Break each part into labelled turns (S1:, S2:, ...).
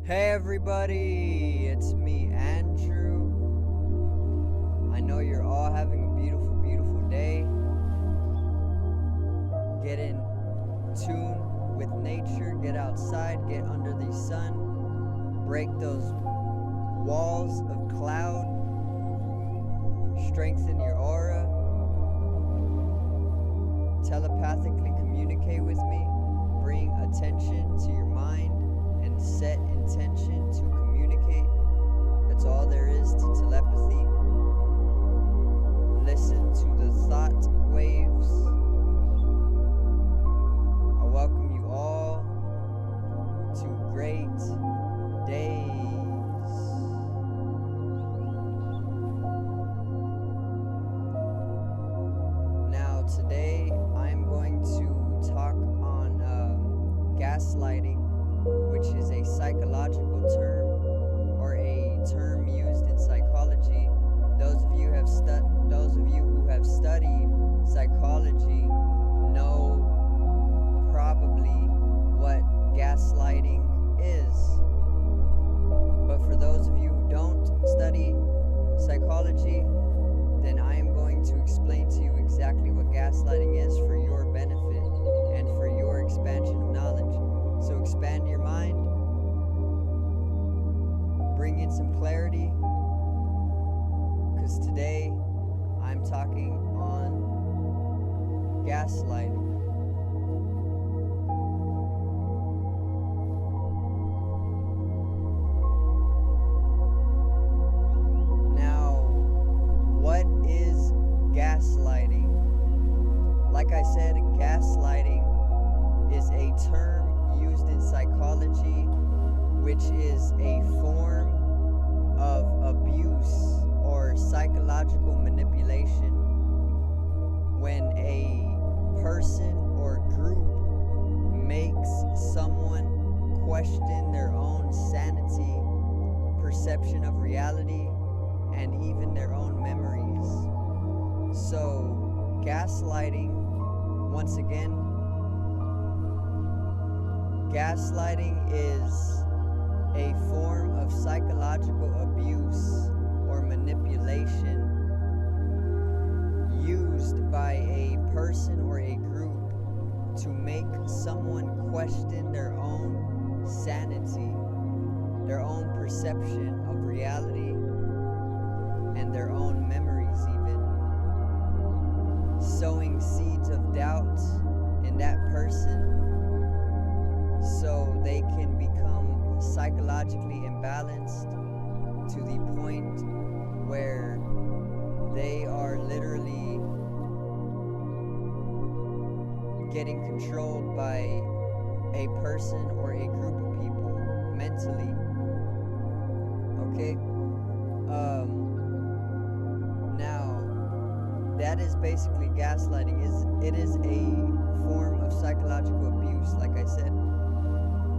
S1: Hey everybody, it's me, Andrew. I know you're all having a beautiful, beautiful day. Get in tune with nature, get outside, get under the sun, break those walls of cloud, strengthen your aura, telepathically communicate with me, bring attention to your mind, and set intention to communicate. That's all there is to telepathy. Listen to the thought waves. I welcome you all to great days. Now today I'm going to talk on gaslighting, which is a psychological term or a term used in psychology. Those of you who have studied psychology know probably what gaslighting is. But for those of you who don't study psychology, then I am going to explain to you exactly what gaslighting is for your benefit and for your expansion of knowledge. So expand your mind, bring in some clarity, because today I'm talking on gaslighting. Now, what is gaslighting? Like I said, gaslighting is a term used in psychology, which is a form of abuse or psychological manipulation when a person or group makes someone question their own sanity, perception of reality, and even their own memories. So, gaslighting, once again, gaslighting is a form of psychological abuse or manipulation used by a person or a group to make someone question their own sanity, their own perception of reality, and their own memories even, sowing seeds of doubt in that person so they can become psychologically imbalanced to the point where they are literally getting controlled by a person or a group of people mentally. Okay? Now, that is basically gaslighting. It is a form of psychological abuse, like I said.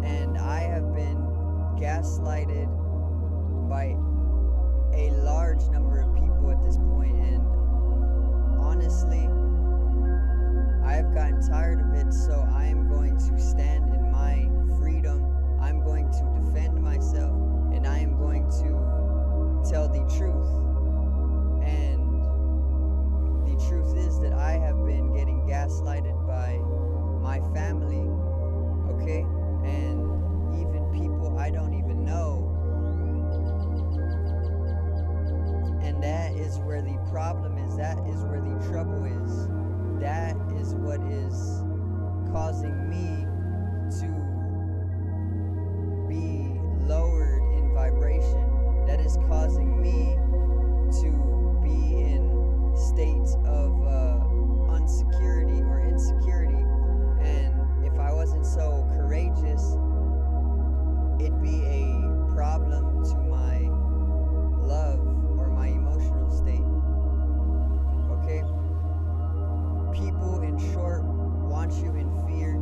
S1: And I have been gaslighted by a large number of people at this point, and honestly, I have gotten tired of it, so I am going to stand in my freedom. I'm going to defend myself, and I am going to tell the truth. And the truth is that I have been getting gaslighted by my family, okay? And even people I don't even know. And that is where the problem is. That is where the trouble is. That is what is causing me to be lowered in vibration. That is causing me to be in states of unsecurity or insecurity. And if I wasn't so courageous, it'd be a problem to my love or my emotional state. Okay? People, in short, want you in fear.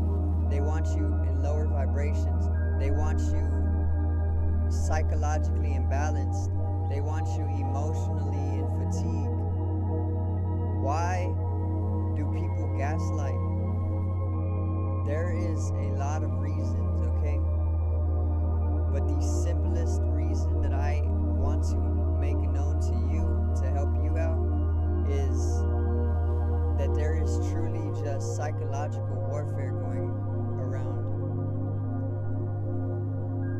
S1: They want you in lower vibrations. They want you psychologically imbalanced. They want you emotionally in fatigue. Why do people gaslight? There is a lot of reasons, okay? But the the simplest reason that I want to make known to you to help you out is that there is truly just psychological warfare going around.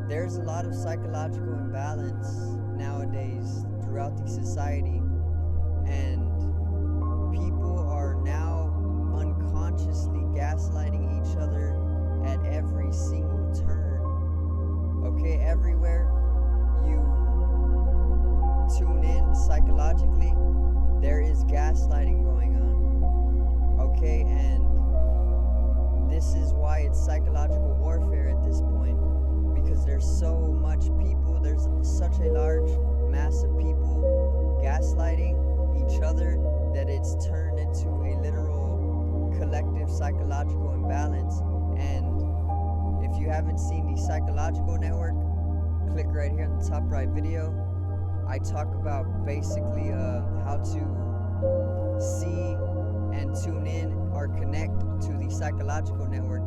S1: There's a lot of psychological imbalance nowadays throughout the society, and people are now unconsciously gaslighting each other at every single turn. Okay, everywhere you tune in psychologically, there is gaslighting going on. Okay, and this is why it's psychological warfare at this point, because there's so much people, there's such a large mass of people gaslighting each other that it's turned into a literal collective psychological imbalance. And if you haven't seen the Psychological Network, click right here in the top right video. I talk about basically how to see and tune in or connect to the Psychological Network.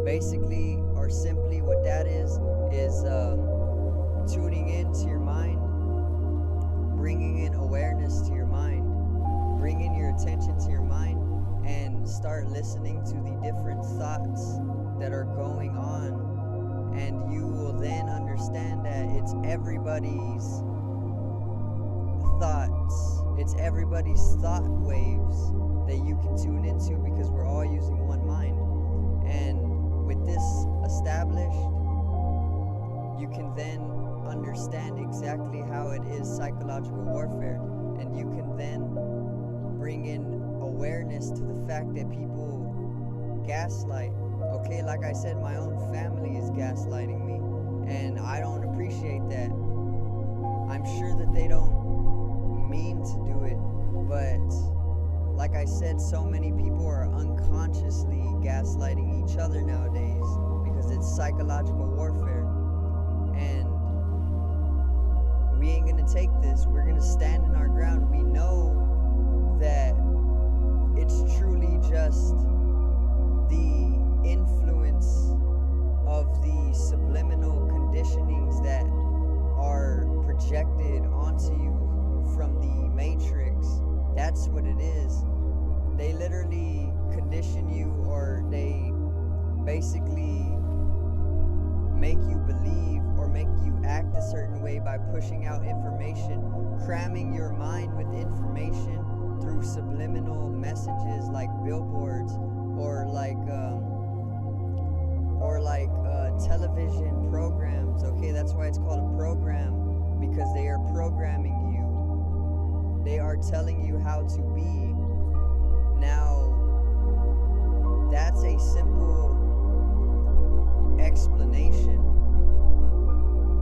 S1: Basically, or simply, what that is tuning into your mind, bringing in awareness to your mind, bringing your attention to your mind, and start listening to the different thoughts that are going on, and you will then understand that it's everybody's thoughts, it's everybody's thought waves that you can tune into, because we're all using one mind. And with this established, you can then understand exactly how it is psychological warfare, and you can then bring in awareness to the fact that people gaslight. Okay, like I said, my own family is gaslighting me, and I don't appreciate that. I'm sure that they don't mean to do it, but like I said, so many people are unconsciously gaslighting each other nowadays because it's psychological warfare. And we ain't gonna take this. We're gonna stand in our ground. We know that it's truly just the influence of the subliminal conditionings that are projected onto you from the Matrix. That's what it is. They literally condition you, or they basically make you believe or make you act a certain way by pushing out information, cramming your mind with information through subliminal messages like billboards or like television programs. Okay, that's why it's called a program, because they are programming you. They are telling you how to be. Now, that's a simple explanation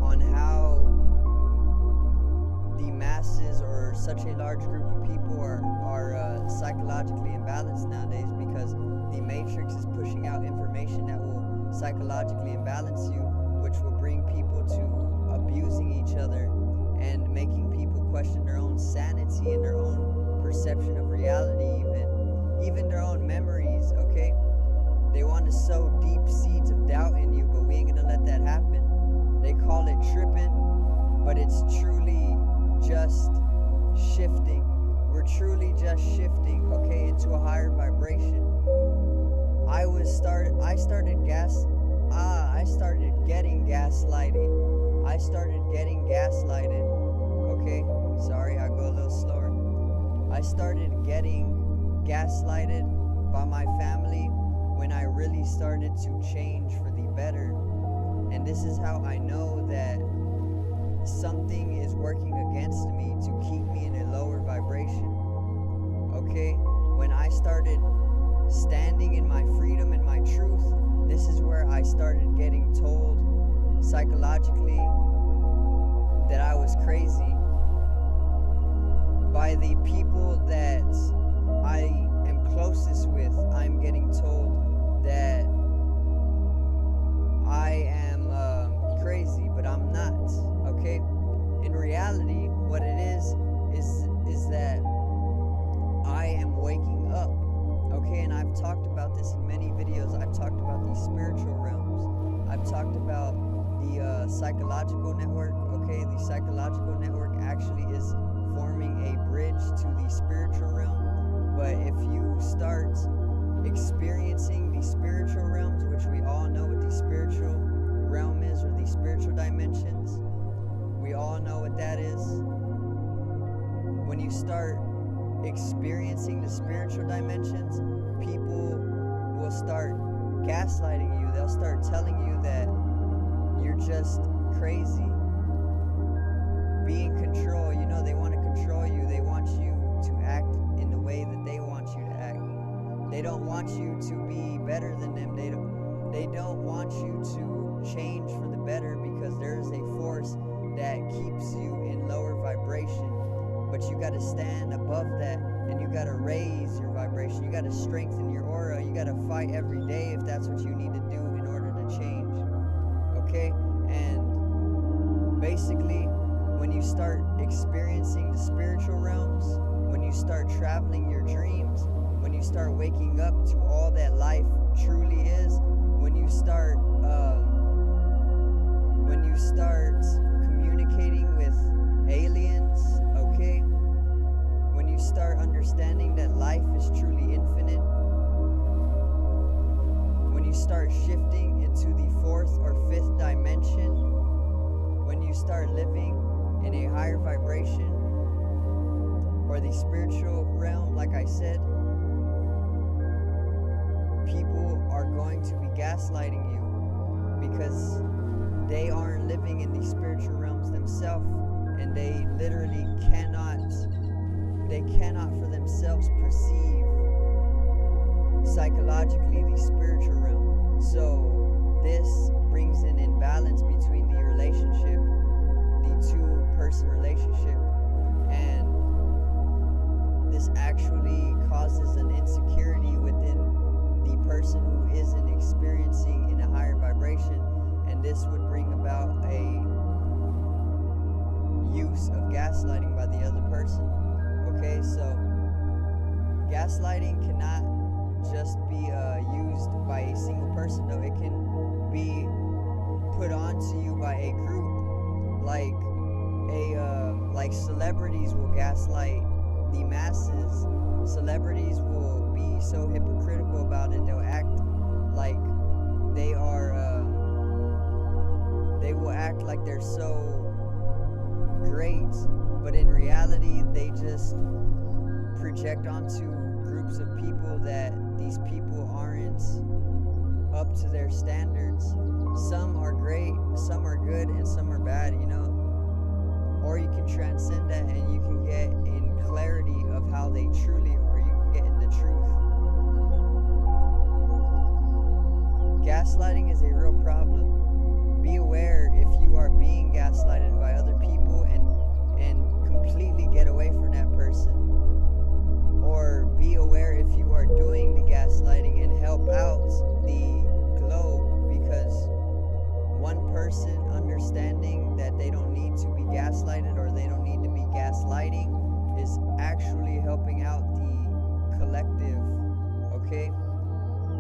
S1: on how the masses, or such a large group of people, are psychologically imbalanced nowadays, because the Matrix is pushing out information that will psychologically imbalance you, which will bring people to abusing each other and making people question their own sanity and their own perception of reality, even their own memories. Okay, they want to sow deep seeds of doubt in you, but we ain't gonna let that happen. They call it tripping, but it's truly just shifting. We're truly just shifting, okay, into a higher vibration. I started getting gaslighted. I started getting gaslighted. Okay, sorry, I go a little slower. I started getting gaslighted by my family when I really started to change for the better. And this is how I know that something is working against me to keep me in a lower vibration. Okay, when I started standing in my freedom and my truth, this is where I started getting told psychologically that I was crazy by the people that I am closest with. I'm getting told that I am crazy, but I'm not. Okay, in reality, what it is that I am waking up. Okay, and I've talked about this in many videos. I've talked about the spiritual realms. I've talked about the psychological network. Okay, the psychological network actually is forming a bridge to the spiritual realm. But if you start experiencing the spiritual realms, which we all know what the spiritual realm is, or the spiritual dimensions, we all know what that is. When you start experiencing the spiritual dimensions, people will start gaslighting you. They'll start telling you that you're just crazy. Be in control. You know, they want to control you. They want you to act in the way that they want you to act. They don't want you to be better than them. They don't want you to change for the better, because there is a force that keeps you in lower vibration. But you got to stand above that, and you got to raise your vibration. You got to strengthen your aura. You got to fight every day if that's what you need to do in order to change. Okay? And basically, when you start experiencing the spiritual realms, when you start traveling your dreams, when you start waking up to all that life truly is, when you start communicating with aliens, okay? When you start understanding that life is truly infinite, when you start shifting into the fourth or fifth dimension, when you start living in a higher vibration, or the spiritual realm, like I said, people are going to be gaslighting you because they aren't living in the spiritual realms themselves, and they literally cannot for themselves perceive psychologically the spiritual realm. So this brings an imbalance between the relationship, the two-person relationship, and this actually causes an insecurity within the person who isn't experiencing in a higher vibration, and this would bring about a use of gaslighting by the other person. Okay, so gaslighting cannot just be used by a single person, though. It can be put onto you by a group, like celebrities will gaslight the masses. Celebrities will be so hypocritical about it. They'll act like they are they will act like they're so great, but in reality they just project onto groups of people that these people aren't up to their standards. Some are great, some are good, and some are bad, you know. Or you can transcend that and you can get in clarity of how they truly are. You can get in the truth. Gaslighting is a real problem. Be aware if you are being gaslighted by other people, and completely get away from that person. Or be aware if you are doing the gaslighting and help out the globe, because one person understanding that they don't need to be gaslighted, or they don't need to be gaslighting, is actually helping out the collective. Okay?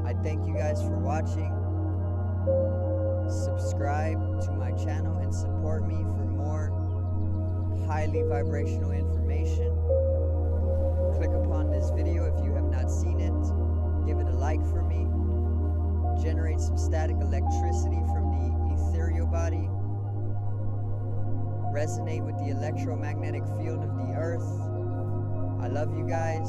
S1: I thank you guys for watching. Subscribe to my channel and support me for more highly vibrational information. Click upon this video if you have not seen it. Give it a like for me. Generate some static electricity from the ethereal body. Resonate with the electromagnetic field of the earth. I love you guys.